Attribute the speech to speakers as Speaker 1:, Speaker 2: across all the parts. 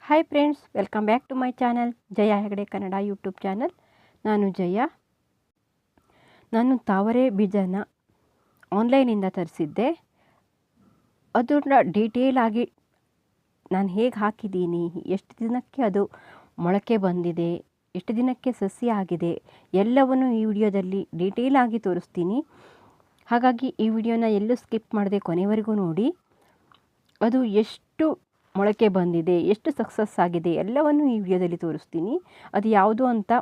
Speaker 1: Hi friends, welcome back to my channel Jaya Hegde Kannada YouTube channel. ನಾನು ಜಯ. ನಾನು ತಾವರೆ ಬೀಜನ ಆನ್ಲೈನಿಂದ ತರಿಸಿದ್ದೆ. ಅದನ್ನ ಡೀಟೇಲ್ ಆಗಿ ನಾನು ಹೇಗೆ ಹಾಕಿದ್ದೀನಿ, ಎಷ್ಟು ದಿನಕ್ಕೆ ಅದು ಮೊಳಕೆ ಬಂದಿದೆ, ಎಷ್ಟು ದಿನಕ್ಕೆ ಸಸಿ ಆಗಿದೆ, ಎಲ್ಲವನ್ನು ಈ ವಿಡಿಯೋದಲ್ಲಿ ಡೀಟೇಲ್ ಆಗಿ ತೋರಿಸ್ತೀನಿ. ಹಾಗಾಗಿ ಈ ವಿಡಿಯೋನ ಎಲ್ಲೂ ಸ್ಕಿಪ್ ಮಾಡದೆ ಕೊನೆವರೆಗೂ ನೋಡಿ. ಅದು ಎಷ್ಟು ಮೊಳಕೆ ಬಂದಿದೆ, ಎಷ್ಟು ಸಕ್ಸಸ್ ಆಗಿದೆ ಎಲ್ಲವನ್ನು ಈ ವಿಡಿಯೋದಲ್ಲಿ ತೋರಿಸ್ತೀನಿ. ಅದು ಯಾವುದು ಅಂತ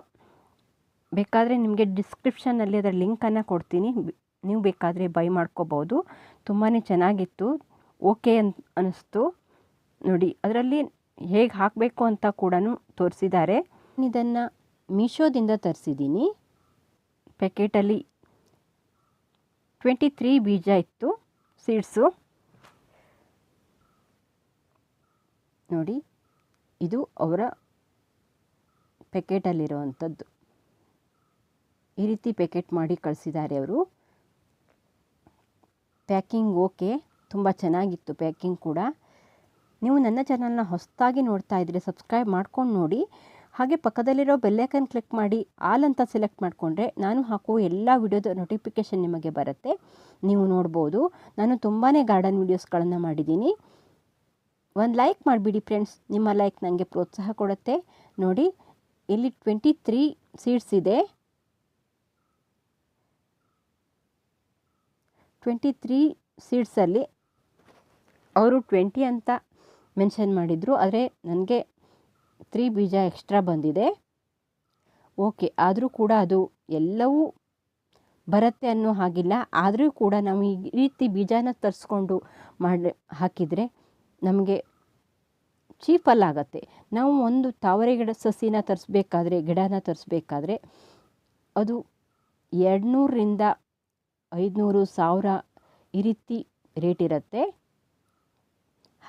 Speaker 1: ಬೇಕಾದರೆ ನಿಮಗೆ ಡಿಸ್ಕ್ರಿಪ್ಷನ್ನಲ್ಲಿ ಅದರ ಲಿಂಕನ್ನು ಕೊಡ್ತೀನಿ. ನೀವು ಬೇಕಾದರೆ ಬೈ ಮಾಡ್ಕೋಬೋದು. ತುಂಬಾ ಚೆನ್ನಾಗಿತ್ತು, ಓಕೆ ಅನ್ನಿಸ್ತು ನೋಡಿ. ಅದರಲ್ಲಿ ಹೇಗೆ ಹಾಕಬೇಕು ಅಂತ ಕೂಡ ತೋರಿಸಿದ್ದಾರೆ. ಇದನ್ನು ಮೀಶೋದಿಂದ ತರಿಸಿದ್ದೀನಿ. ಪ್ಯಾಕೆಟಲ್ಲಿ 23 ಬೀಜ ಇತ್ತು, ಸೀಡ್ಸು ನೋಡಿ. ಇದು ಅವರ ಪ್ಯಾಕೆಟಲ್ಲಿರುವಂಥದ್ದು. ಈ ರೀತಿ ಪ್ಯಾಕೆಟ್ ಮಾಡಿ ಕಳಿಸಿದ್ದಾರೆ ಅವರು. ಪ್ಯಾಕಿಂಗ್ ಓಕೆ, ತುಂಬ ಚೆನ್ನಾಗಿತ್ತು ಪ್ಯಾಕಿಂಗ್ ಕೂಡ. ನೀವು ನನ್ನ ಚಾನಲ್ನ ಹೊಸದಾಗಿ ನೋಡ್ತಾ ಇದ್ದರೆ ಸಬ್ಸ್ಕ್ರೈಬ್ ಮಾಡ್ಕೊಂಡು ನೋಡಿ. ಹಾಗೆ ಪಕ್ಕದಲ್ಲಿರೋ ಬೆಲ್ಲೈಕನ್ ಕ್ಲಿಕ್ ಮಾಡಿ ಆಲ್ ಅಂತ ಸೆಲೆಕ್ಟ್ ಮಾಡಿಕೊಂಡ್ರೆ ನಾನು ಹಾಕುವ ಎಲ್ಲ ವಿಡಿಯೋದ ನೋಟಿಫಿಕೇಷನ್ ನಿಮಗೆ ಬರುತ್ತೆ, ನೀವು ನೋಡ್ಬೋದು. ನಾನು ತುಂಬಾ ಗಾರ್ಡನ್ ವೀಡಿಯೋಸ್ಗಳನ್ನು ಮಾಡಿದ್ದೀನಿ. ಒಂದು ಲೈಕ್ ಮಾಡಿಬಿಡಿ ಫ್ರೆಂಡ್ಸ್, ನಿಮ್ಮ ಲೈಕ್ ನನಗೆ ಪ್ರೋತ್ಸಾಹ ಕೊಡುತ್ತೆ ನೋಡಿ. ಇಲ್ಲಿ 23 ಸೀಡ್ಸ್ ಇದೆ. 23 ಸೀಡ್ಸಲ್ಲಿ ಅವರು 20 ಅಂತ ಮೆನ್ಷನ್ ಮಾಡಿದರು, ಆದರೆ ನನಗೆ 3 ಬೀಜ ಎಕ್ಸ್ಟ್ರಾ ಬಂದಿದೆ. ಓಕೆ, ಆದರೂ ಕೂಡ ಅದು ಎಲ್ಲವೂ ಬರುತ್ತೆ ಅನ್ನೋ ಹಾಗಿಲ್ಲ. ಆದರೂ ಕೂಡ ನಾವು ಈ ರೀತಿ ಬೀಜನ ತರಿಸ್ಕೊಂಡು ಹಾಕಿದರೆ ನಮಗೆ ಚೀಪಲ್ಲಾಗತ್ತೆ. ನಾವು ಒಂದು ತಾವರೆ ಗಿಡ ಸಸಿನ ತರಿಸ್ಬೇಕಾದ್ರೆ, ಗಿಡನ ತರಿಸ್ಬೇಕಾದ್ರೆ ಅದು 200ರಿಂದ 500, 1000 ಈ ರೀತಿ ರೇಟ್ ಇರುತ್ತೆ.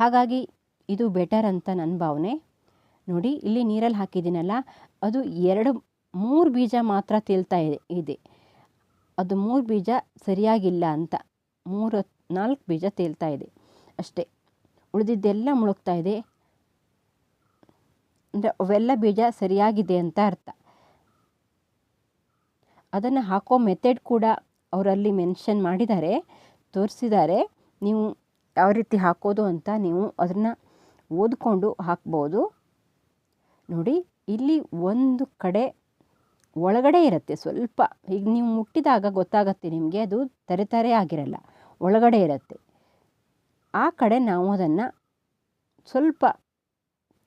Speaker 1: ಹಾಗಾಗಿ ಇದು ಬೆಟರ್ ಅಂತ ನನ್ನ ಭಾವನೆ ನೋಡಿ. ಇಲ್ಲಿ ನೀರಲ್ಲಿ ಹಾಕಿದ್ದೀನಲ್ಲ, ಅದು 3 ಬೀಜ ಮಾತ್ರ ತೇಲ್ತಾ ಇದೆ. ಅದು 3 ಬೀಜ ಸರಿಯಾಗಿಲ್ಲ ಅಂತ 3-4 ಬೀಜ ತೇಲ್ತಾ ಇದೆ ಅಷ್ಟೇ. ಉಳಿದಿದ್ದೆಲ್ಲ ಮುಳುಗ್ತಾ ಇದೆ ಅಂದರೆ ಅವೆಲ್ಲ ಬೀಜ ಸರಿಯಾಗಿದೆ ಅಂತ ಅರ್ಥ. ಅದನ್ನು ಹಾಕೋ ಮೆಥಡ್ ಕೂಡ ಅವರಲ್ಲಿ ಮೆನ್ಷನ್ ಮಾಡಿದ್ದಾರೆ, ತೋರಿಸಿದ್ದಾರೆ. ನೀವು ಯಾವ ರೀತಿ ಹಾಕೋದು ಅಂತ ನೀವು ಅದನ್ನು ಓದ್ಕೊಂಡು ಹಾಕ್ಬೋದು ನೋಡಿ. ಇಲ್ಲಿ ಒಂದು ಕಡೆ ಒಳಗಡೆ ಇರುತ್ತೆ ಸ್ವಲ್ಪ, ಈಗ ನೀವು ಮುಟ್ಟಿದಾಗ ಗೊತ್ತಾಗತ್ತೆ ನಿಮಗೆ, ಅದು ತರೆ ಆಗಿರಲ್ಲ, ಒಳಗಡೆ ಇರುತ್ತೆ. ಆ ಕಡೆ ನಾವು ಅದನ್ನು ಸ್ವಲ್ಪ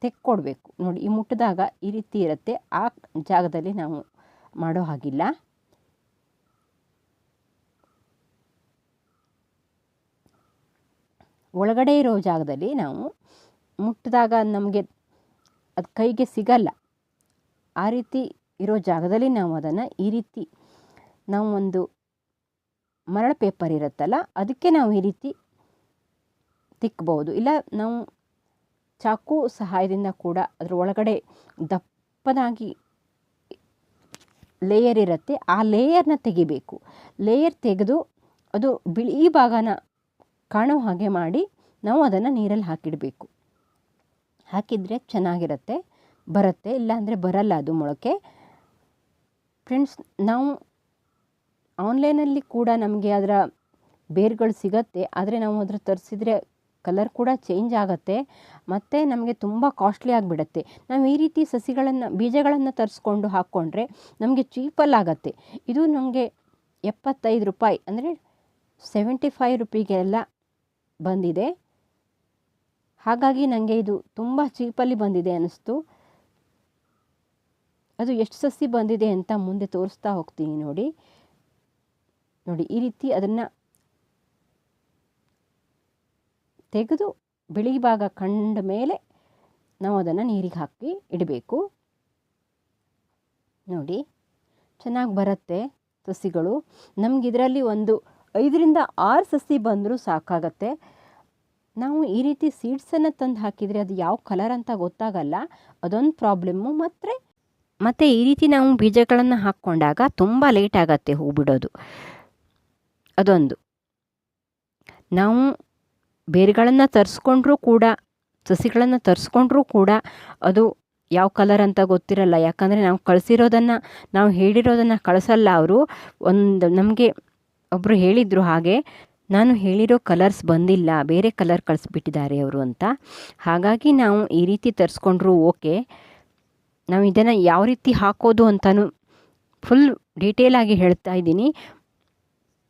Speaker 1: ತೆಕ್ಕೊಡ್ಬೇಕು ನೋಡಿ. ಈ ಮುಟ್ಟಿದಾಗ ಈ ರೀತಿ ಇರುತ್ತೆ, ಆ ಜಾಗದಲ್ಲಿ ನಾವು ಮಾಡೋ ಹಾಗಿಲ್ಲ. ಒಳಗಡೆ ಇರೋ ಜಾಗದಲ್ಲಿ ನಾವು ಮುಟ್ಟಿದಾಗ ನಮಗೆ ಅದು ಕೈಗೆ ಸಿಗಲ್ಲ. ಆ ರೀತಿ ಇರೋ ಜಾಗದಲ್ಲಿ ನಾವು ಅದನ್ನು ಈ ರೀತಿ, ನಾವು ಒಂದು ಮರಳು ಪೇಪರ್ ಇರುತ್ತಲ್ಲ ಅದಕ್ಕೆ ನಾವು ಈ ರೀತಿ ತಿಕ್ಕಬಹುದು. ಇಲ್ಲ ನಾವು ಚಾಕು ಸಹಾಯದಿಂದ ಕೂಡ ಅದರ ಒಳಗಡೆ ದಪ್ಪನಾಗಿ ಲೇಯರ್ ಇರುತ್ತೆ, ಆ ಲೇಯರ್ನ ತೆಗಿಬೇಕು. ಲೇಯರ್ ತೆಗೆದು ಅದು ಬಿಳಿ ಭಾಗನ ಕಾಣೋ ಹಾಗೆ ಮಾಡಿ ನಾವು ಅದನ್ನು ನೀರಲ್ಲಿ ಹಾಕಿಡಬೇಕು. ಹಾಕಿದರೆ ಚೆನ್ನಾಗಿರುತ್ತೆ, ಬರುತ್ತೆ. ಇಲ್ಲಾಂದರೆ ಬರಲ್ಲ ಅದು ಮೊಳಕೆ. ಫ್ರೆಂಡ್ಸ್, ನಾವು ಆನ್ಲೈನಲ್ಲಿ ಕೂಡ ನಮಗೆ ಅದರ ಬೇರುಗಳು ಸಿಗತ್ತೆ, ಆದರೆ ನಾವು ಅದರ ತರಿಸಿದರೆ ಕಲರ್ ಕೂಡ ಚೇಂಜ್ ಆಗುತ್ತೆ, ಮತ್ತು ನಮಗೆ ತುಂಬ ಕಾಸ್ಟ್ಲಿ ಆಗಿಬಿಡುತ್ತೆ. ನಾವು ಈ ರೀತಿ ಬೀಜಗಳನ್ನು ತರಿಸ್ಕೊಂಡು ಹಾಕ್ಕೊಂಡ್ರೆ ನಮಗೆ ಚೀಪಲ್ಲಾಗತ್ತೆ. ಇದು ನಮಗೆ 75 ರೂಪಾಯಿ ಅಂದರೆ 75 ರೂಪಾಯಿಗೆಲ್ಲ ಬಂದಿದೆ. ಹಾಗಾಗಿ ನನಗೆ ಇದು ತುಂಬ ಚೀಪಲ್ಲಿ ಬಂದಿದೆ ಅನ್ನಿಸ್ತು. ಅದು ಎಷ್ಟು ಸಸಿ ಬಂದಿದೆ ಅಂತ ಮುಂದೆ ತೋರಿಸ್ತಾ ಹೋಗ್ತೀನಿ ನೋಡಿ. ಈ ರೀತಿ ಅದನ್ನು ತೆಗೆದು ಬಿಳಿ ಭಾಗ ಕಂಡ ಮೇಲೆ ನಾವು ಅದನ್ನು ನೀರಿಗೆ ಹಾಕಿ ಇಡಬೇಕು ನೋಡಿ. ಚೆನ್ನಾಗಿ ಬರುತ್ತೆ ಸಸಿಗಳು. ನಮಗಿದರಲ್ಲಿ ಒಂದು 5ರಿಂದ 6 ಸಸಿ ಬಂದರೂ ಸಾಕಾಗತ್ತೆ. ನಾವು ಈ ರೀತಿ ಸೀಡ್ಸನ್ನು ತಂದು ಹಾಕಿದರೆ ಅದು ಯಾವ ಕಲರ್ ಅಂತ ಗೊತ್ತಾಗಲ್ಲ, ಅದೊಂದು ಪ್ರಾಬ್ಲಮ್ಮು. ಮತ್ತು ಈ ರೀತಿ ನಾವು ಬೀಜಗಳನ್ನು ಹಾಕ್ಕೊಂಡಾಗ ತುಂಬ ಲೇಟ್ ಆಗತ್ತೆ ಹೂ ಬಿಡೋದು, ಅದೊಂದು. ನಾವು ಬೇರುಗಳನ್ನು ತರಿಸ್ಕೊಂಡ್ರೂ ಕೂಡ ಸಸಿಗಳನ್ನು ತರಿಸ್ಕೊಂಡ್ರೂ ಕೂಡ ಅದು ಯಾವ ಕಲರ್ ಅಂತ ಗೊತ್ತಿರಲ್ಲ. ಯಾಕಂದರೆ ನಾವು ಕಳಿಸಿರೋದನ್ನು, ನಾವು ಹೇಳಿರೋದನ್ನು ಕಳಿಸಲ್ಲ ಅವರು. ನಮಗೆ ಒಬ್ಬರು ಹೇಳಿದರು ಹಾಗೆ, ನಾನು ಹೇಳಿರೋ ಕಲರ್ಸ್ ಬಂದಿಲ್ಲ, ಬೇರೆ ಕಲರ್ ಕಳಿಸ್ಬಿಟ್ಟಿದ್ದಾರೆ ಅವರು ಅಂತ. ಹಾಗಾಗಿ ನಾವು ಈ ರೀತಿ ತರಿಸ್ಕೊಂಡ್ರು ಓಕೆ. ನಾವು ಇದನ್ನು ಯಾವ ರೀತಿ ಹಾಕೋದು ಅಂತಲೂ ಫುಲ್ ಡೀಟೇಲಾಗಿ ಹೇಳ್ತಾ ಇದ್ದೀನಿ,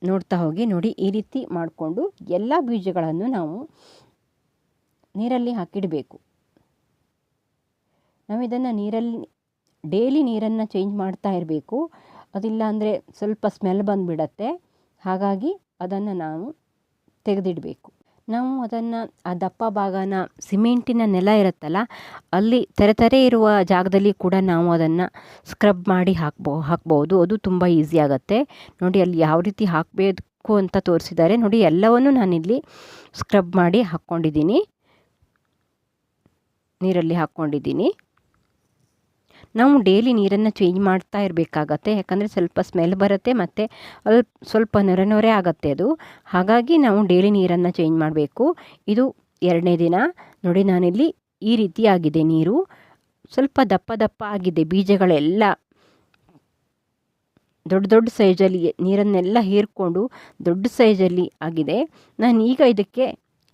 Speaker 1: ನೋಡ್ತಾ ಹೋಗಿ. ನೋಡಿ, ಈ ರೀತಿ ಮಾಡಿಕೊಂಡು ಎಲ್ಲ ಬೀಜಗಳನ್ನು ನಾವು ನೀರಲ್ಲಿ ಹಾಕಿಡಬೇಕು. ನಾವು ಇದನ್ನು ನೀರಲ್ಲಿ ಡೈಲಿ ನೀರನ್ನು ಚೇಂಜ್ ಮಾಡ್ತಾ ಇರಬೇಕು. ಅದಿಲ್ಲ ಅಂದರೆ ಸ್ವಲ್ಪ ಸ್ಮೆಲ್ ಬಂದುಬಿಡತ್ತೆ. ಹಾಗಾಗಿ ಅದನ್ನು ನಾವು ತೆಗೆದಿಡಬೇಕು. ನಾವು ಅದನ್ನು ಆ ದಪ್ಪ ಭಾಗನ, ಸಿಮೆಂಟಿನ ನೆಲ ಇರುತ್ತಲ್ಲ, ಅಲ್ಲಿ ತೆರೆ ಇರುವ ಜಾಗದಲ್ಲಿ ಕೂಡ ನಾವು ಅದನ್ನು ಸ್ಕ್ರಬ್ ಮಾಡಿ ಹಾಕ್ಬೋದು. ಅದು ತುಂಬ ಈಸಿ ಆಗುತ್ತೆ. ನೋಡಿ, ಅಲ್ಲಿ ಯಾವ ರೀತಿ ಹಾಕಬೇಕು ಅಂತ ತೋರಿಸಿದ್ದಾರೆ ನೋಡಿ. ಎಲ್ಲವನ್ನೂ ನಾನಿಲ್ಲಿ ಸ್ಕ್ರಬ್ ಮಾಡಿ ಹಾಕ್ಕೊಂಡಿದ್ದೀನಿ, ನೀರಲ್ಲಿ ಹಾಕ್ಕೊಂಡಿದ್ದೀನಿ. ನಾವು ಡೈಲಿ ನೀರನ್ನು ಚೇಂಜ್ ಮಾಡ್ತಾ ಇರಬೇಕಾಗತ್ತೆ. ಯಾಕಂದರೆ ಸ್ವಲ್ಪ ಸ್ಮೆಲ್ ಬರುತ್ತೆ ಮತ್ತು ಸ್ವಲ್ಪ ನೊರೆ ಆಗುತ್ತೆ ಅದು. ಹಾಗಾಗಿ ನಾವು ಡೈಲಿ ನೀರನ್ನು ಚೇಂಜ್ ಮಾಡಬೇಕು. ಇದು 2ನೇ ದಿನ. ನೋಡಿ, ನಾನಿಲ್ಲಿ ಈ ರೀತಿ ಆಗಿದೆ ನೀರು. ಸ್ವಲ್ಪ ದಪ್ಪ ಆಗಿದೆ. ಬೀಜಗಳೆಲ್ಲ ದೊಡ್ಡ ಸೈಜಲ್ಲಿ ನೀರನ್ನೆಲ್ಲ ಹೀರ್ಕೊಂಡು ದೊಡ್ಡ ಸೈಜಲ್ಲಿ ಆಗಿದೆ. ನಾನು ಈಗ ಇದಕ್ಕೆ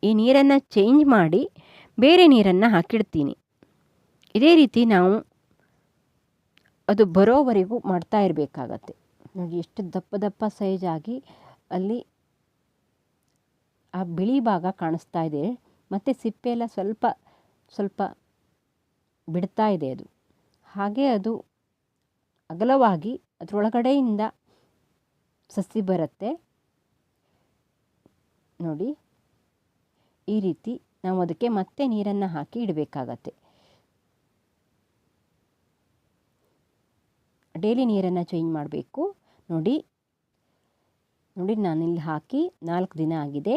Speaker 1: ಈ ನೀರನ್ನು ಚೇಂಜ್ ಮಾಡಿ ಬೇರೆ ನೀರನ್ನು ಹಾಕಿಡ್ತೀನಿ. ಇದೇ ರೀತಿ ನಾವು ಅದು ಬರೋವರೆಗೂ ಮಾಡ್ತಾ ಇರಬೇಕಾಗತ್ತೆ. ನೋಡಿ, ಎಷ್ಟು ದಪ್ಪ ಸೈಜಾಗಿ ಅಲ್ಲಿ ಆ ಬಿಳಿ ಭಾಗ ಕಾಣಿಸ್ತಾ ಇದೆ. ಮತ್ತು ಸಿಪ್ಪೆ ಎಲ್ಲ ಸ್ವಲ್ಪ ಬಿಡ್ತಾ ಇದೆ ಅದು. ಹಾಗೆ ಅದು ಅಗಲವಾಗಿ ಅದರೊಳಗಡೆಯಿಂದ ಸಸಿ ಬರುತ್ತೆ. ನೋಡಿ, ಈ ರೀತಿ ನಾವು ಅದಕ್ಕೆ ಮತ್ತೆ ನೀರನ್ನು ಹಾಕಿ ಇಡಬೇಕಾಗತ್ತೆ. ಡೈಲಿ ನೀರನ್ನು ಚೇಂಜ್ ಮಾಡಬೇಕು. ನೋಡಿ, ನಾನಿಲ್ಲಿ ಹಾಕಿ 4 ದಿನ ಆಗಿದೆ.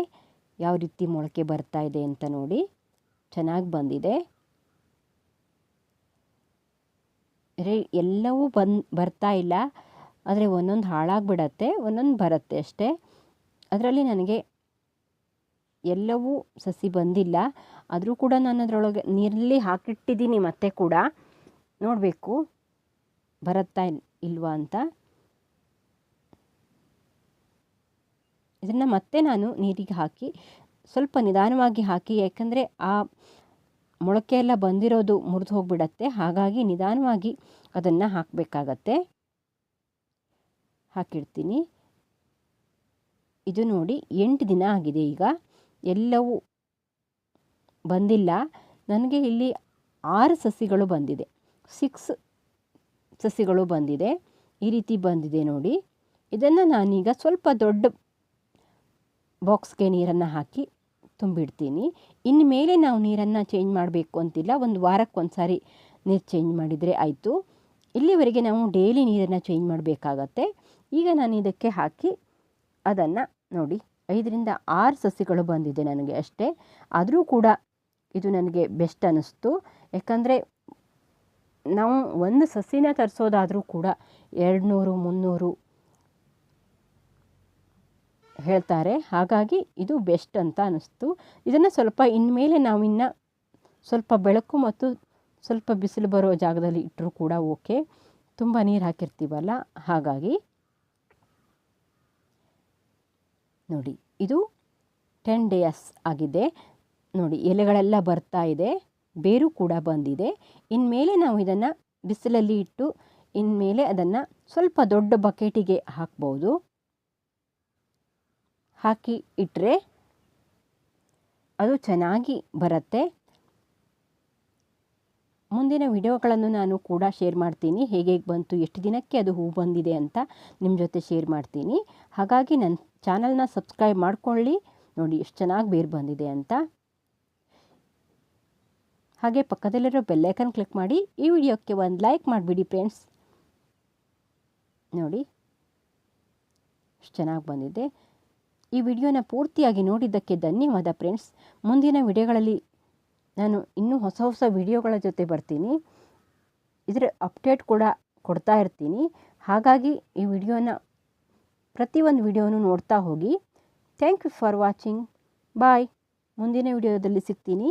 Speaker 1: ಯಾವ ರೀತಿ ಮೊಳಕೆ ಬರ್ತಾ ಇದೆ ಅಂತ ನೋಡಿ. ಚೆನ್ನಾಗಿ ಬಂದಿದೆ. ಎಲ್ಲವೂ ಬರ್ತಾ ಇಲ್ಲ, ಆದರೆ ಒಂದೊಂದು ಹಾಳಾಗಿಬಿಡತ್ತೆ, ಒಂದೊಂದು ಬರುತ್ತೆ ಅಷ್ಟೇ. ಅದರಲ್ಲಿ ನನಗೆ ಎಲ್ಲವೂ ಸಸಿ ಬಂದಿಲ್ಲ. ಆದರೂ ಕೂಡ ನಾನು ಅದರೊಳಗೆ ನೀರಲ್ಲಿ ಹಾಕಿಟ್ಟಿದ್ದೀನಿ. ಮತ್ತೆ ಕೂಡ ನೋಡಬೇಕು ಬರುತ್ತಾ ಇಲ್ವಾ ಅಂತ. ಇದನ್ನು ಮತ್ತೆ ನಾನು ನೀರಿಗೆ ಹಾಕಿ ಸ್ವಲ್ಪ ನಿಧಾನವಾಗಿ ಹಾಕಿ, ಯಾಕಂದರೆ ಆ ಮೊಳಕೆ ಎಲ್ಲ ಬಂದಿರೋದು ಮುರಿದು ಹೋಗಿಬಿಡತ್ತೆ. ಹಾಗಾಗಿ ನಿಧಾನವಾಗಿ ಅದನ್ನು ಹಾಕಬೇಕಾಗತ್ತೆ. ಹಾಕಿಡ್ತೀನಿ. ಇದು ನೋಡಿ 8 ದಿನ ಆಗಿದೆ ಈಗ. ಎಲ್ಲವೂ ಬಂದಿಲ್ಲ. ನನಗೆ ಇಲ್ಲಿ 6 ಸಸಿಗಳು ಬಂದಿದೆ, 6 ಸಸಿಗಳು ಬಂದಿದೆ. ಈ ರೀತಿ ಬಂದಿದೆ ನೋಡಿ. ಇದನ್ನು ನಾನೀಗ ಸ್ವಲ್ಪ ದೊಡ್ಡ ಬಾಕ್ಸ್ಗೆ ನೀರನ್ನು ಹಾಕಿ ತುಂಬಿಡ್ತೀನಿ. ಇನ್ನು ಮೇಲೆ ನಾವು ನೀರನ್ನು ಚೇಂಜ್ ಮಾಡಬೇಕು ಅಂತಿಲ್ಲ. ಒಂದು ವಾರಕ್ಕೊಂದು ಸಾರಿ ನೀರು ಚೇಂಜ್ ಮಾಡಿದರೆ ಆಯಿತು. ಇಲ್ಲಿವರೆಗೆ ನಾವು ಡೈಲಿ ನೀರನ್ನು ಚೇಂಜ್ ಮಾಡಬೇಕಾಗತ್ತೆ. ಈಗ ನಾನು ಇದಕ್ಕೆ ಹಾಕಿ ಅದನ್ನು ನೋಡಿ 5ರಿಂದ 6 ಸಸಿಗಳು ಬಂದಿದೆ ನನಗೆ ಅಷ್ಟೇ. ಆದರೂ ಕೂಡ ಇದು ನನಗೆ ಬೆಸ್ಟ್ ಅನ್ನಿಸ್ತು. ಯಾಕಂದರೆ ನಾವು ಒಂದು ಸಸಿನ ತರಿಸೋದಾದರೂ ಕೂಡ 200-300 ಹೇಳ್ತಾರೆ. ಹಾಗಾಗಿ ಇದು ಬೆಸ್ಟ್ ಅಂತ ಅನ್ನಿಸ್ತು. ಇದನ್ನು ಸ್ವಲ್ಪ ಇನ್ಮೇಲೆ ನಾವಿನ್ನು ಸ್ವಲ್ಪ ಬೆಳಕು ಮತ್ತು ಸ್ವಲ್ಪ ಬಿಸಿಲು ಬರೋ ಜಾಗದಲ್ಲಿ ಇಟ್ಟರೂ ಕೂಡ ಓಕೆ. ತುಂಬ ನೀರು ಹಾಕಿರ್ತೀವಲ್ಲ, ಹಾಗಾಗಿ ನೋಡಿ ಇದು 10 ಡೇಸ್ ಆಗಿದೆ. ನೋಡಿ, ಎಲೆಗಳೆಲ್ಲ ಬರ್ತಾ ಇದೆ, ಬೇರು ಕೂಡ ಬಂದಿದೆ. ಇನ್ಮೇಲೆ ನಾವು ಇದನ್ನು ಬಿಸಿಲಲ್ಲಿ ಇಟ್ಟು ಇನ್ಮೇಲೆ ಅದನ್ನು ಸ್ವಲ್ಪ ದೊಡ್ಡ ಬಕೆಟಿಗೆ ಹಾಕ್ಬೋದು. ಹಾಕಿ ಇಟ್ಟರೆ ಅದು ಚೆನ್ನಾಗಿ ಬರುತ್ತೆ. ಮುಂದಿನ ವಿಡಿಯೋಗಳನ್ನು ನಾನು ಕೂಡ ಶೇರ್ ಮಾಡ್ತೀನಿ. ಹೇಗೆ ಬಂತು, ಎಷ್ಟು ದಿನಕ್ಕೆ ಅದು ಹೂ ಬಂದಿದೆ ಅಂತ ನಿಮ್ಮ ಜೊತೆ ಶೇರ್ ಮಾಡ್ತೀನಿ. ಹಾಗಾಗಿ ನನ್ನ ಚಾನಲ್ನ ಸಬ್ಸ್ಕ್ರೈಬ್ ಮಾಡ್ಕೊಳ್ಳಿ. ನೋಡಿ ಎಷ್ಟು ಚೆನ್ನಾಗಿ ಬೇರು ಬಂದಿದೆ ಅಂತ. ಹಾಗೆ ಪಕ್ಕದಲ್ಲಿರೋ ಬೆಲ್ಲೈಕನ್ ಕ್ಲಿಕ್ ಮಾಡಿ ಈ ವಿಡಿಯೋಕ್ಕೆ ಒಂದು ಲೈಕ್ ಮಾಡಿಬಿಡಿ ಫ್ರೆಂಡ್ಸ್. ನೋಡಿ ಎಷ್ಟು ಚೆನ್ನಾಗಿ ಬಂದಿದೆ. ಈ ವಿಡಿಯೋನ ಪೂರ್ತಿಯಾಗಿ ನೋಡಿದ್ದಕ್ಕೆ ಧನ್ಯವಾದ ಫ್ರೆಂಡ್ಸ್. ಮುಂದಿನ ವಿಡಿಯೋಗಳಲ್ಲಿ ನಾನು ಇನ್ನೂ ಹೊಸ ವಿಡಿಯೋಗಳ ಜೊತೆ ಬರ್ತೀನಿ. ಇದರ ಅಪ್ಡೇಟ್ ಕೂಡ ಕೊಡ್ತಾ ಇರ್ತೀನಿ. ಹಾಗಾಗಿ ಈ ವಿಡಿಯೋನ ಪ್ರತಿಯೊಂದು ವಿಡಿಯೋನೂ ನೋಡ್ತಾ ಹೋಗಿ. Thank you for watching. Bye. ಮುಂದಿನ ವಿಡಿಯೋದಲ್ಲಿ ಸಿಗ್ತೀನಿ.